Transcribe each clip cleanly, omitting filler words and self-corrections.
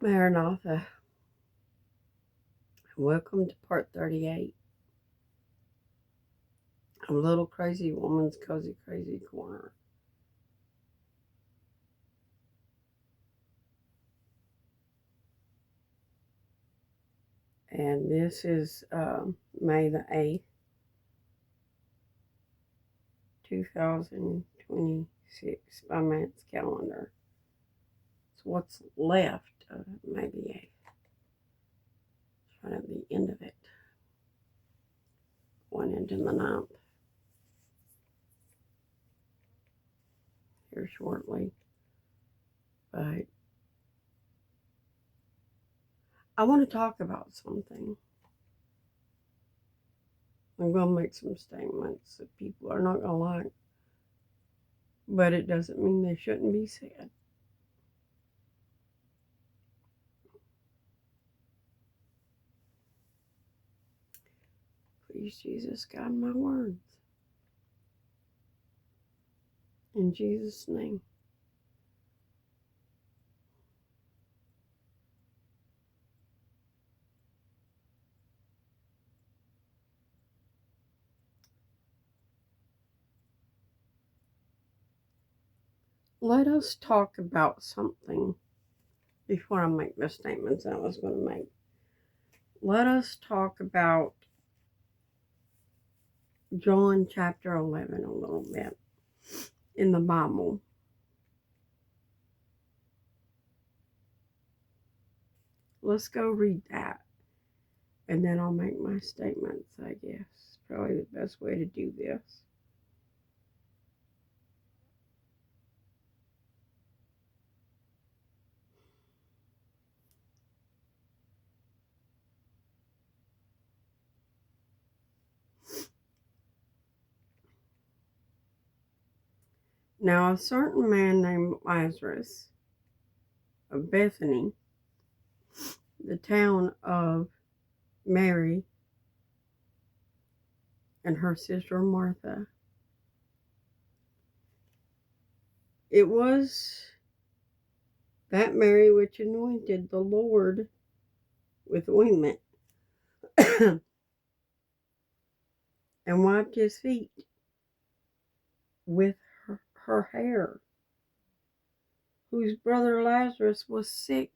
Maranatha, welcome to part 38 of Little Crazy Woman's Cozy Crazy Corner. And this is May the 8th, 2026 by Matt's calendar. It's what's left of May the 8th. Right at the end of it. Going into the 9th. Here shortly. But I want to talk about something. I'm going to make some statements that people are not going to like. But it doesn't mean they shouldn't be said. Please, Jesus, guide my words. In Jesus' name. Let us talk about something before I make the statements I was going to make. Let us talk about John chapter 11 a little bit in the Bible. Let's go read that. And then I'll make my statements, I guess. Probably the best way to do this. Now, a certain man named Lazarus of Bethany, the town of Mary and her sister Martha. It was that Mary which anointed the Lord with ointment and wiped his feet with her hair, whose brother Lazarus was sick.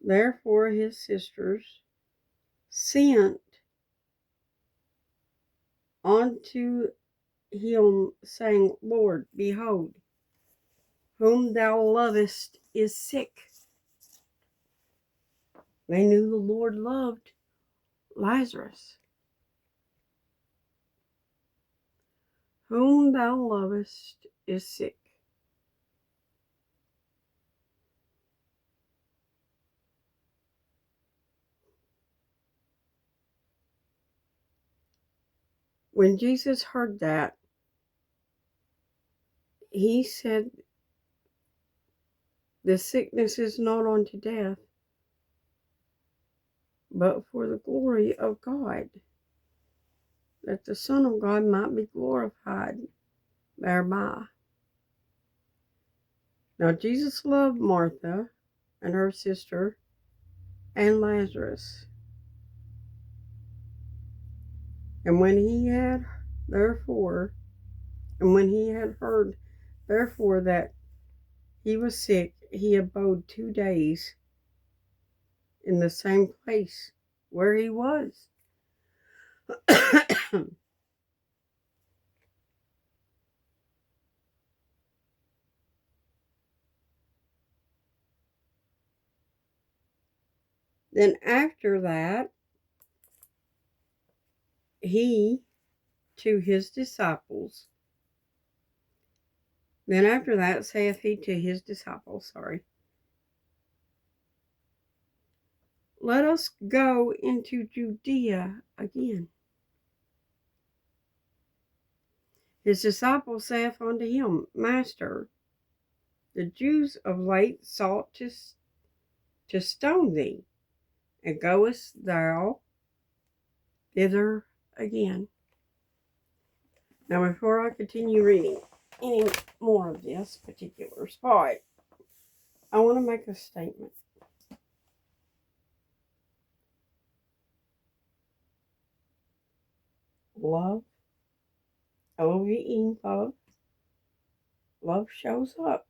Therefore his sisters sent unto him, saying, Lord, behold, whom thou lovest is sick. They knew the Lord loved Lazarus. Whom thou lovest is sick. When Jesus heard that, he said, the sickness is not unto death, but for the glory of God, that the Son of God might be glorified thereby. Now Jesus loved Martha and her sister and Lazarus. And when he had heard therefore that he was sick, he abode 2 days in the same place where he was. Then after that, he to his disciples, saith he to his disciples, let us go into Judea again. His disciples saith unto him, Master, the Jews of late sought to stone thee, and goest thou thither again. Now, before I continue reading any more of this particular spot, I want to make a statement. Love, L-O-V-E, love shows up.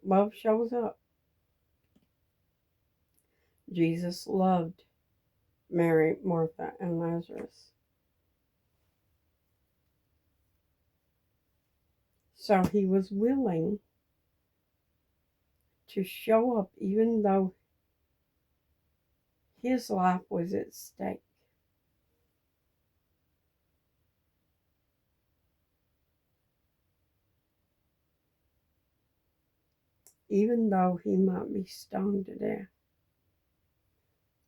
Love shows up. Jesus loved Mary, Martha, and Lazarus. So he was willing to show up even though his life was at stake. Even though he might be stoned to death.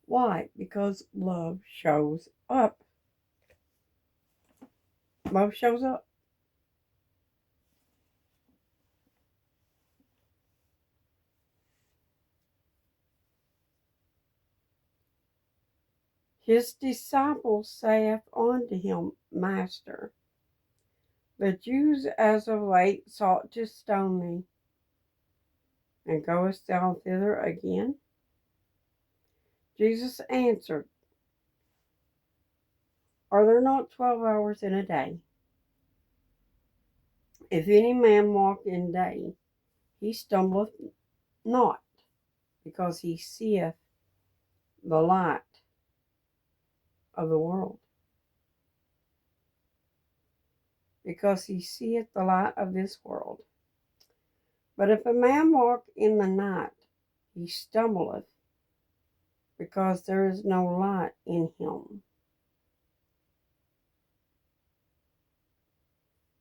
Why? Because love shows up. Love shows up. His disciples saith unto him, Master, the Jews as of late sought to stone thee, and goest thou thither again? Jesus answered, Are there not 12 hours in a day? If any man walk in day, he stumbleth not, because he seeth the light of the world. Because he seeth the light of this world. But if a man walk in the night, he stumbleth, because there is no light in him.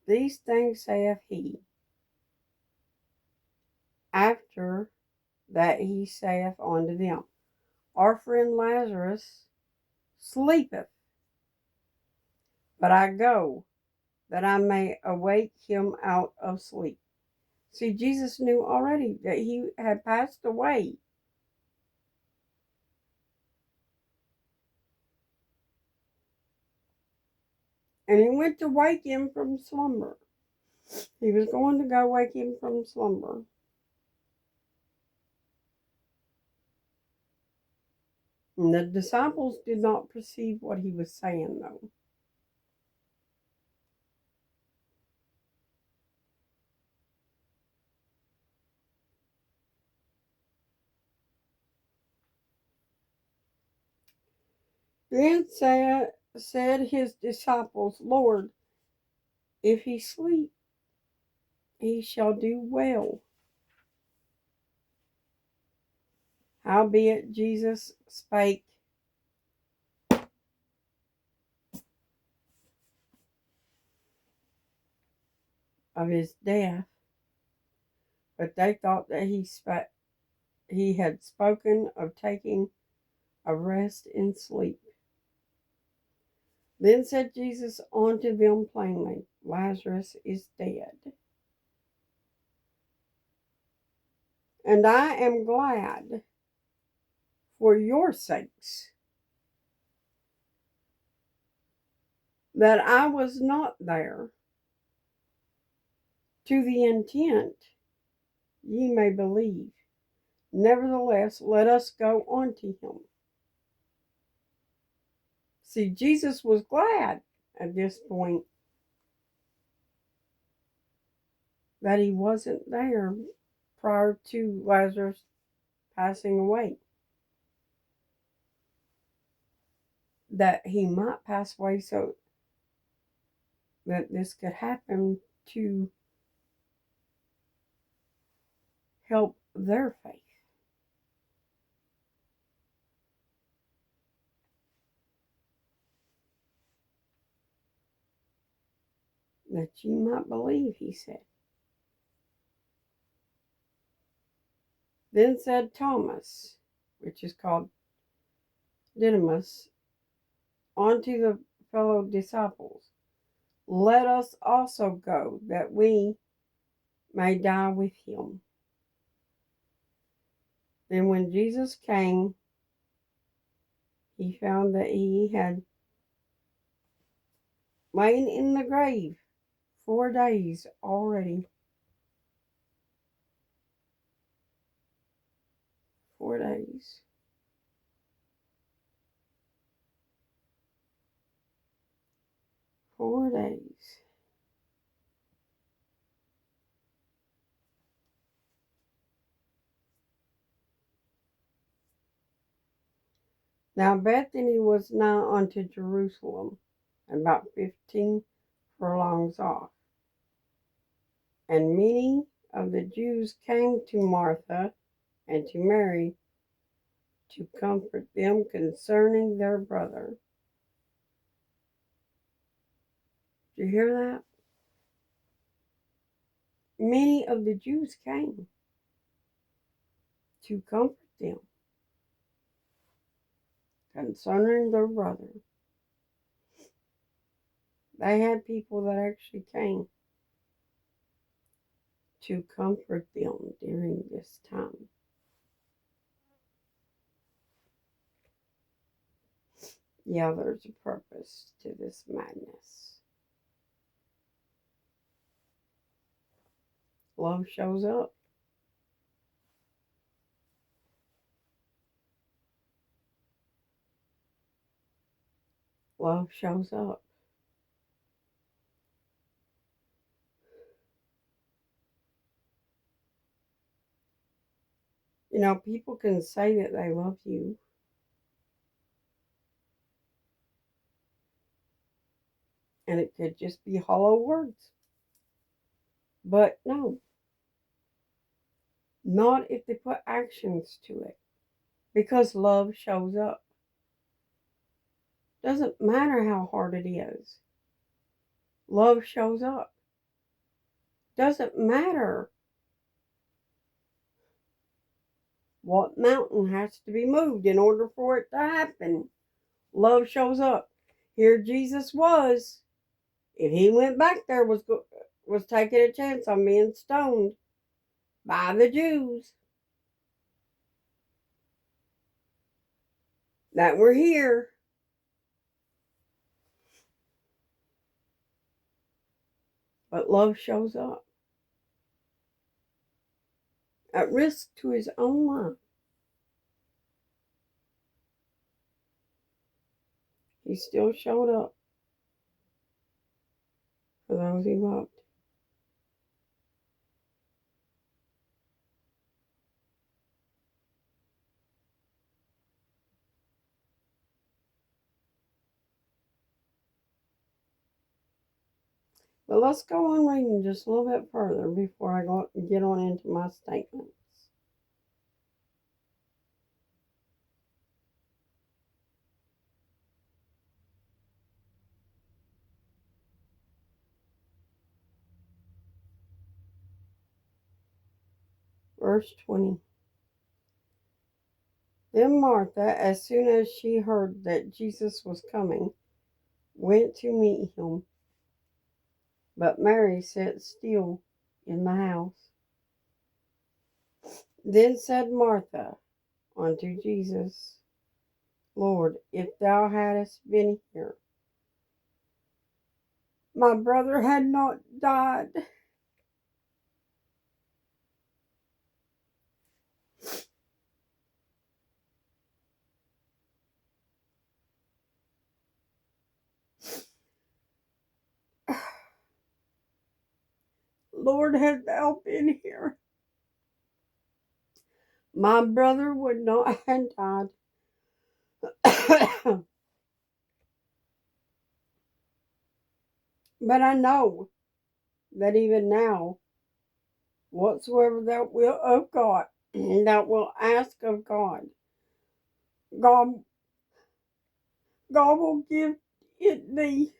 These things saith he. After that he saith unto them, Our friend Lazarus sleepeth, but I go, that I may awake him out of sleep. See, Jesus knew already that he had passed away. And he went to wake him from slumber. He was going to go wake him from slumber. And the disciples did not perceive what he was saying, though. Then said his disciples, Lord, if he sleep, he shall do well. Howbeit Jesus spake of his death, but they thought that he had spoken of taking a rest in sleep. Then said Jesus unto them plainly, Lazarus is dead. And I am glad for your sakes that I was not there, to the intent ye may believe. Nevertheless, let us go unto him. See, Jesus was glad at this point that he wasn't there prior to Lazarus passing away. That he might pass away so that this could happen to help their faith. That you might believe, he said. Then said Thomas, which is called Didymus, unto the fellow disciples, Let us also go, that we may die with him. Then when Jesus came, he found that he had lain in the grave 4 days already. 4 days. Four days. Now Bethany was nigh unto Jerusalem, about 15 furlongs off. And many of the Jews came to Martha and to Mary to comfort them concerning their brother. Did you hear that? Many of the Jews came to comfort them concerning their brother. They had people that actually came to comfort them during this time. Yeah, there's a purpose to this madness. Love shows up. Love shows up. You know, people can say that they love you, and it could just be hollow words. But no, not if they put actions to it. Because love shows up. Doesn't matter how hard it is. Love shows up. Doesn't matter what mountain has to be moved in order for it to happen. Love shows up. Here Jesus was. If he went back there, was taking a chance on being stoned by the Jews that were here. But love shows up. At risk to his own life. He still showed up for those he loved. But let's go on reading just a little bit further before I get on into my statements. Verse 20. Then Martha, as soon as she heard that Jesus was coming, went to meet him. But Mary sat still in the house. Then said Martha unto Jesus, Lord, if thou hadst been here, my brother had not died. Lord, had thou been here, my brother would not have died. But I know that even now, whatsoever thou wilt of God, thou wilt ask of God, God will give it thee.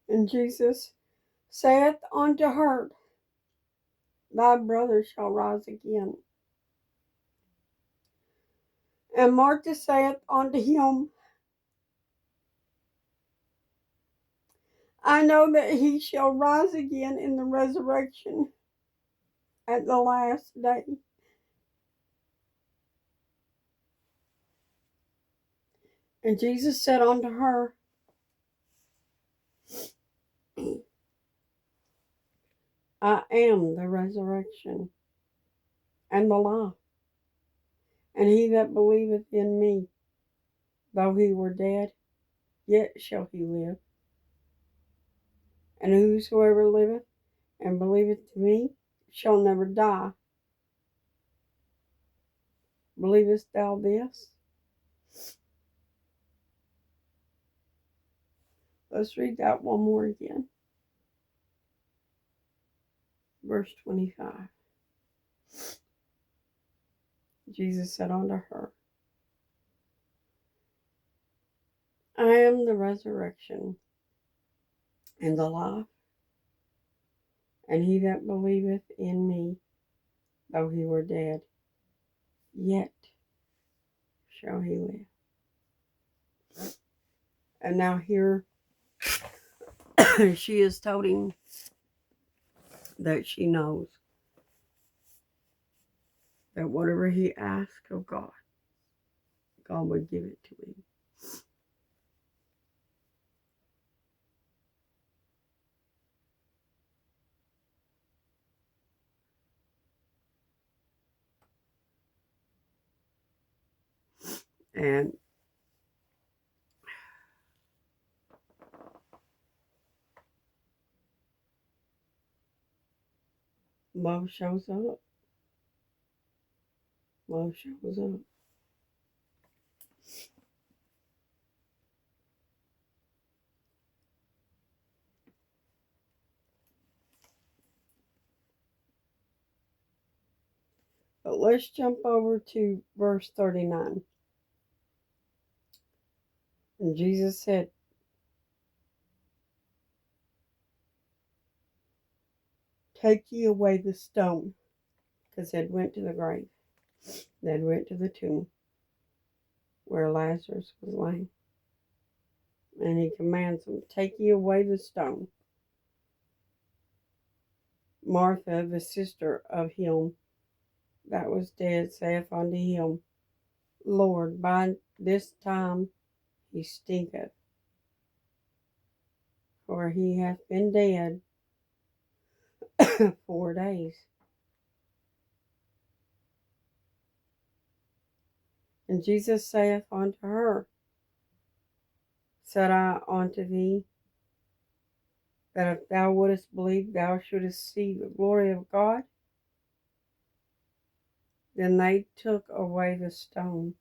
And Jesus saith unto her, thy brother shall rise again. And Martha saith unto him, I know that he shall rise again in the resurrection at the last day. And Jesus said unto her, I am the resurrection and the life. And he that believeth in me, though he were dead, yet shall he live. And whosoever liveth and believeth to me shall never die. Believest thou this? Let's read that one more again. Verse 25. Jesus said unto her, I am the resurrection and the life. And he that believeth in me, though he were dead, yet shall he live. And now here she is told him that she knows that whatever he asks of God, God would give it to him. And love shows up. Love shows up. But let's jump over to verse 39. And Jesus said, take ye away the stone. Because they'd went to the grave. They'd went to the tomb where Lazarus was lying. And he commands them, take ye away the stone. Martha, the sister of him that was dead, saith unto him, Lord, by this time he stinketh, for he hath been dead 4 days. And Jesus saith unto her, said I unto thee, that if thou wouldest believe, thou shouldest see the glory of God? Then they took away the stone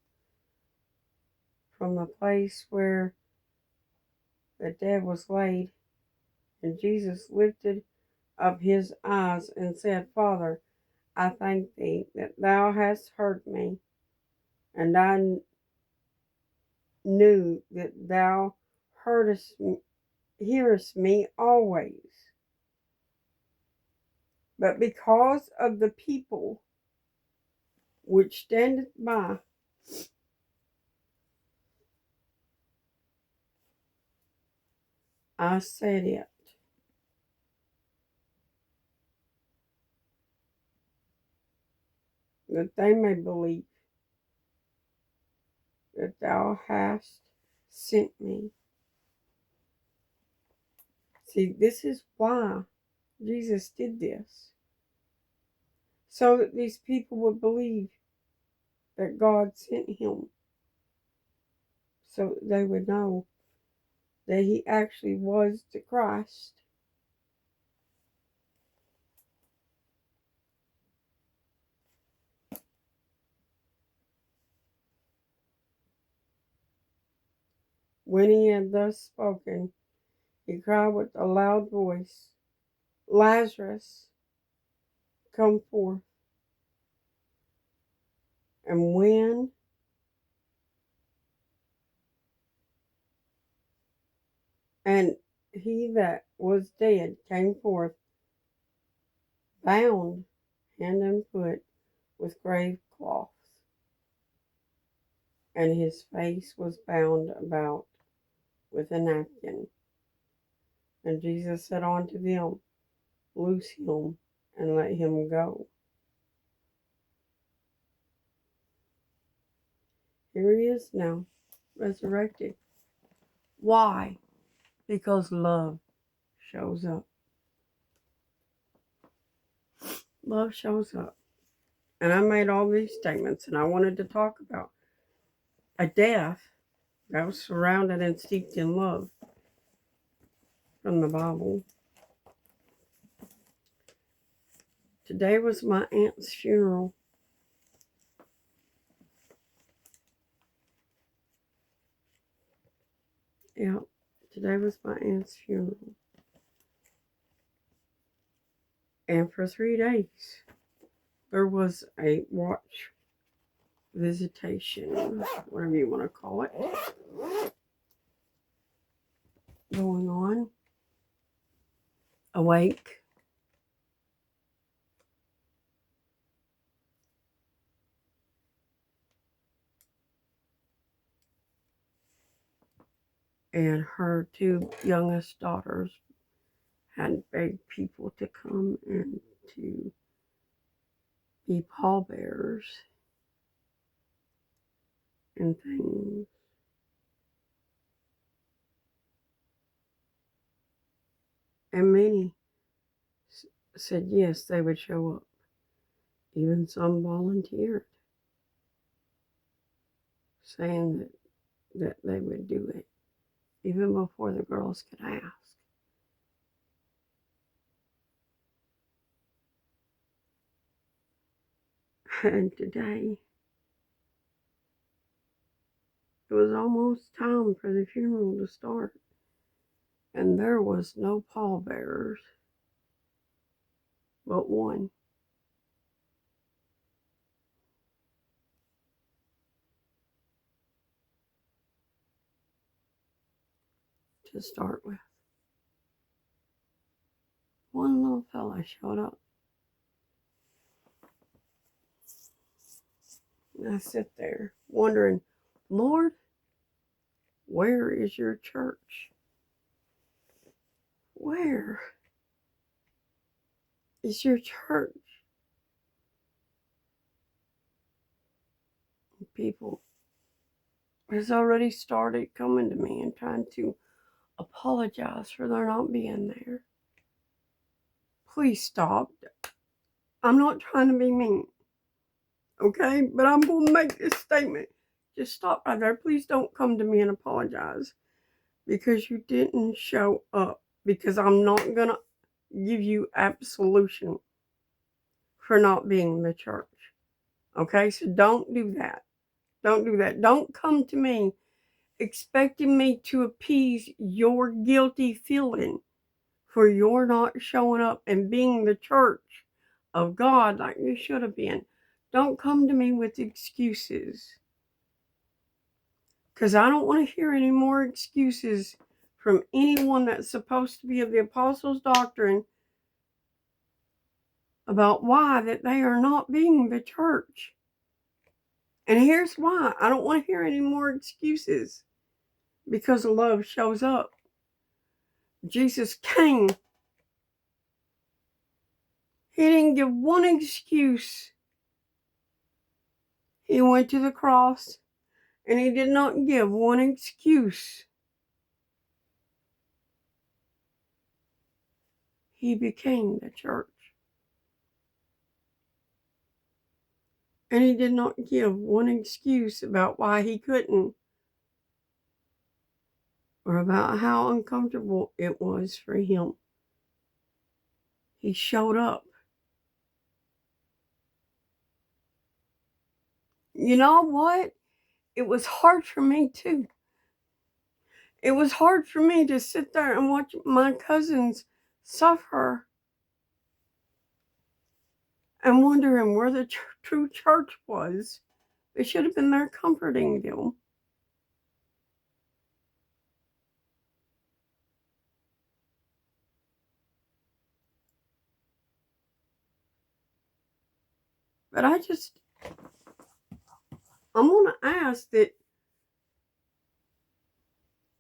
from the place where the dead was laid. And Jesus lifted up his eyes and said, Father, I thank thee that thou hast heard me, and I knew that thou hearest me always. But because of the people which standeth by, I said it, that they may believe that thou hast sent me. See, this is why Jesus did this. So that these people would believe that God sent him. So that they would know that he actually was the Christ. When he had thus spoken, he cried with a loud voice, Lazarus, come forth. And when he that was dead came forth, bound hand and foot with grave cloths, and his face was bound about with a napkin. And Jesus said unto them, Loose him, and let him go. Here he is now, resurrected. Why? Because love shows up. Love shows up. And I made all these statements, and I wanted to talk about a death that was surrounded and steeped in love from the Bible. Today was my aunt's funeral. Yeah, today was my aunt's funeral. And for 3 days, there was a watch visitation, whatever you want to call it, going on. Awake. And her 2 youngest daughters had begged people to come and to be pallbearers and things. And many said yes, they would show up. Even some volunteered, saying that they would do it, even before the girls could ask. And today, it was almost time for the funeral to start. And there was no pallbearers, but one. To start with. One little fella showed up. And I sit there wondering, Lord, where is your church? Where is your church? And people has already started coming to me and trying to apologize for their not being there. Please stop. I'm not trying to be mean, okay? But I'm going to make this statement. Just stop right there. Please don't come to me and apologize because you didn't show up, because I'm not going to give you absolution for not being in the church. Okay? So don't do that. Don't do that. Don't come to me expecting me to appease your guilty feeling for your not showing up and being the church of God like you should have been. Don't come to me with excuses. Because I don't want to hear any more excuses from anyone that's supposed to be of the apostles' doctrine about why that they are not being the church. And here's why. I don't want to hear any more excuses. Because love shows up. Jesus came. He didn't give one excuse. He went to the cross and he did not give one excuse. He became the church. And he did not give one excuse about why he couldn't, or about how uncomfortable it was for him. He showed up. You know what? It was hard for me too. It was hard for me to sit there and watch my cousins suffer and wondering where the true church was. They should have been there comforting them. But I'm going to ask that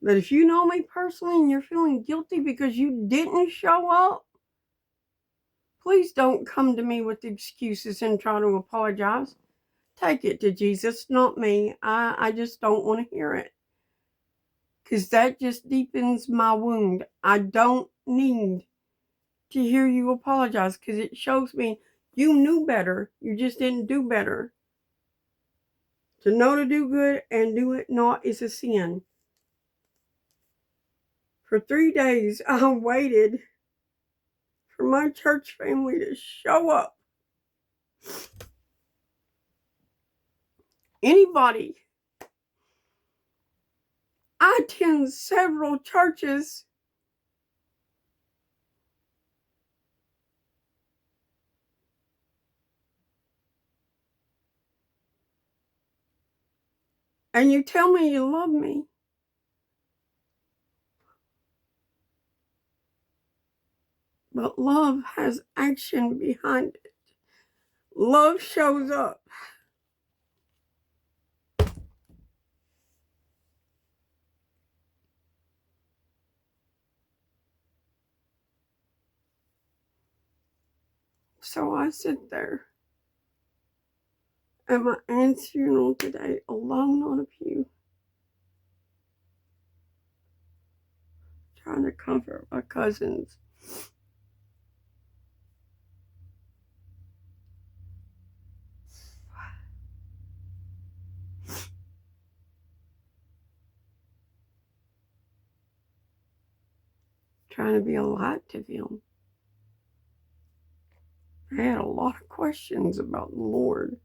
if you know me personally and you're feeling guilty because you didn't show up, please don't come to me with excuses and try to apologize. Take it to Jesus, not me. I just don't want to hear it. Because that just deepens my wound. I don't need to hear you apologize because it shows me you knew better. You just didn't do better. To know to do good and do it not is a sin. For 3 days, I waited for my church family to show up. Anybody. I attend several churches. And you tell me you love me. But love has action behind it. Love shows up. So I sit there at my aunt's funeral today, alone on a pew, trying to comfort my cousins. Trying to be a light to them. I had a lot of questions about the Lord.